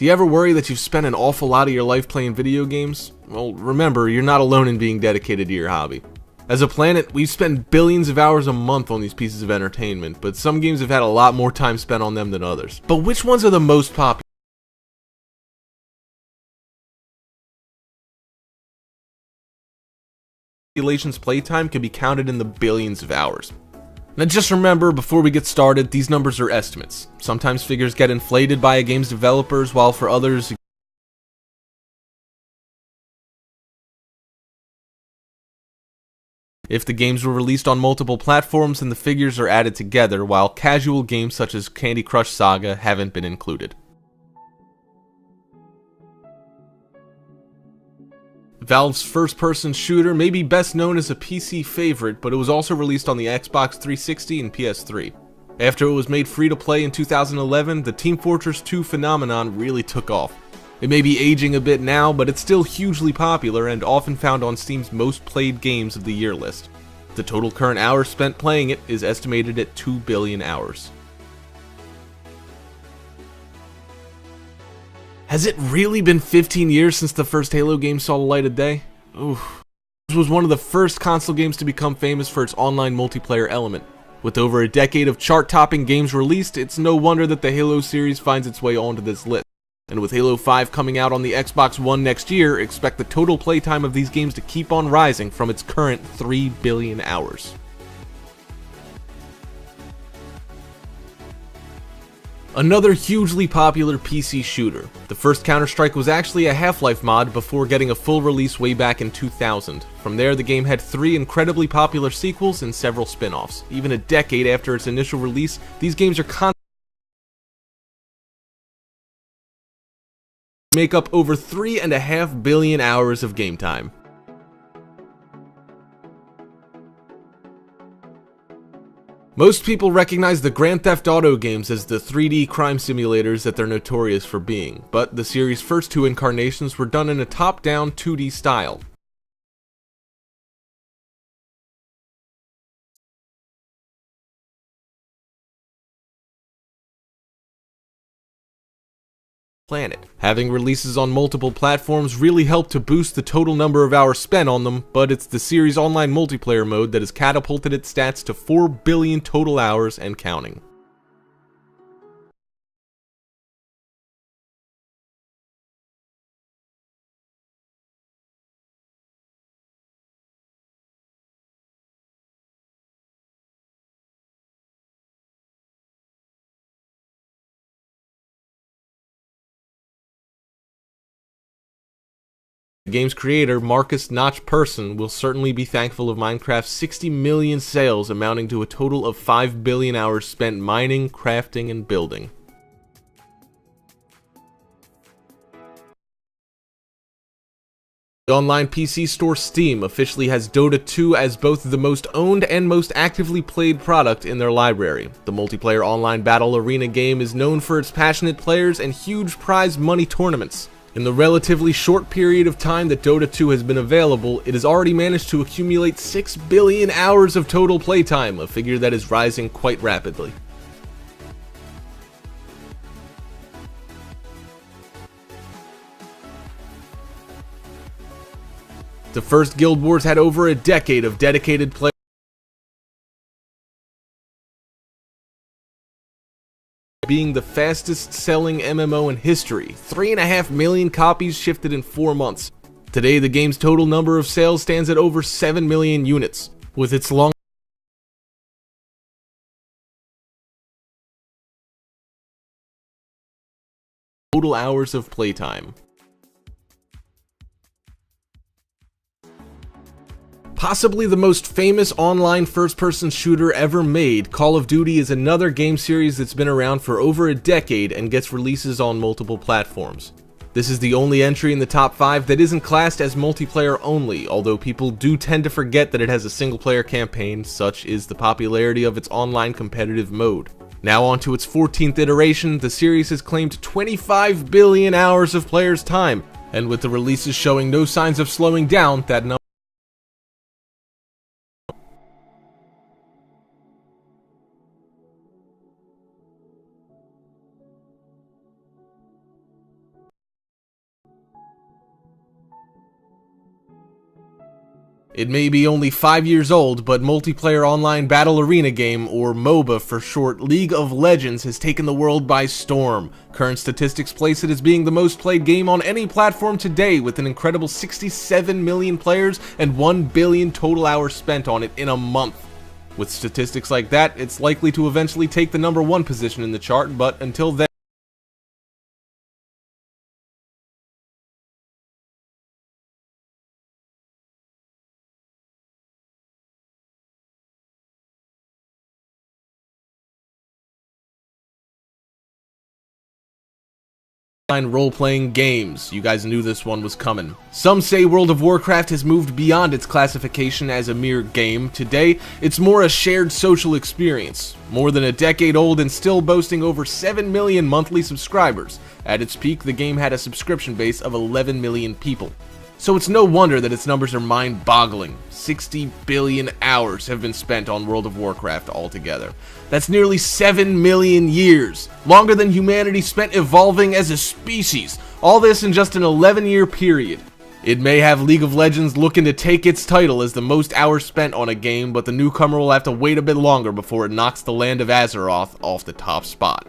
Do you ever worry that you've spent an awful lot of your life playing video games? Well, remember, you're not alone in being dedicated to your hobby. As a planet, we spend billions of hours a month on these pieces of entertainment, but some games have had a lot more time spent on them than others. But which ones are the most popular? Population's playtime can be counted in the billions of hours. Now just remember, before we get started, these numbers are estimates. Sometimes figures get inflated by a game's developers, while for others, if the games were released on multiple platforms, then the figures are added together, while casual games such as Candy Crush Saga haven't been included. Valve's first-person shooter may be best known as a PC favorite, but it was also released on the Xbox 360 and PS3. After it was made free-to-play in 2011, the Team Fortress 2 phenomenon really took off. It may be aging a bit now, but it's still hugely popular and often found on Steam's most played games of the year list. The total current hours spent playing it is estimated at 2 billion hours. Has it really been 15 years since the first Halo game saw the light of day? Oof. This was one of the first console games to become famous for its online multiplayer element. With over a decade of chart-topping games released, it's no wonder that the Halo series finds its way onto this list. And with Halo 5 coming out on the Xbox One next year, expect the total playtime of these games to keep on rising from its current 3 billion hours. Another hugely popular PC shooter. The first Counter-Strike was actually a Half-Life mod before getting a full release way back in 2000. From there, the game had 3 incredibly popular sequels and several spin-offs. Even a decade after its initial release, these games are constantly make up over 3.5 billion hours of game time. Most people recognize the Grand Theft Auto games as the 3D crime simulators that they're notorious for being, but the series' first 2 incarnations were done in a top-down 2D style. Planet. Having releases on multiple platforms really helped to boost the total number of hours spent on them, but it's the series' online multiplayer mode that has catapulted its stats to 4 billion total hours and counting. The game's creator, Marcus Notch Persson, will certainly be thankful of Minecraft's 60 million sales, amounting to a total of 5 billion hours spent mining, crafting, and building. The online PC store Steam officially has Dota 2 as both the most owned and most actively played product in their library. The multiplayer online battle arena game is known for its passionate players and huge prize money tournaments. In the relatively short period of time that Dota 2 has been available, it has already managed to accumulate 6 billion hours of total playtime, a figure that is rising quite rapidly. The first Guild Wars had over a decade of dedicated play, being the fastest selling MMO in history. 3.5 million copies shifted in 4 months. Today, the game's total number of sales stands at over 7 million units. With its long total hours of playtime. Possibly the most famous online first-person shooter ever made, Call of Duty is another game series that's been around for over a decade and gets releases on multiple platforms. This is the only entry in the top 5 that isn't classed as multiplayer only, although people do tend to forget that it has a single-player campaign, such is the popularity of its online competitive mode. Now on to its 14th iteration, the series has claimed 25 billion hours of players' time, and with the releases showing no signs of slowing down, that number It may be only 5 years old, but multiplayer online battle arena game, or MOBA for short, League of Legends has taken the world by storm. Current statistics place it as being the most played game on any platform today, with an incredible 67 million players and 1 billion total hours spent on it in a month. With statistics like that, it's likely to eventually take the #1 position in the chart, but until then, role-playing games. You guys knew this one was coming. Some say World of Warcraft has moved beyond its classification as a mere game. Today, it's more a shared social experience. More than a decade old and still boasting over 7 million monthly subscribers. At its peak, the game had a subscription base of 11 million people. So it's no wonder that its numbers are mind-boggling. 60 billion hours have been spent on World of Warcraft altogether. That's nearly 7 million years, longer than humanity spent evolving as a species. All this in just an 11-year period. It may have League of Legends looking to take its title as the most hours spent on a game, but the newcomer will have to wait a bit longer before it knocks the land of Azeroth off the top spot.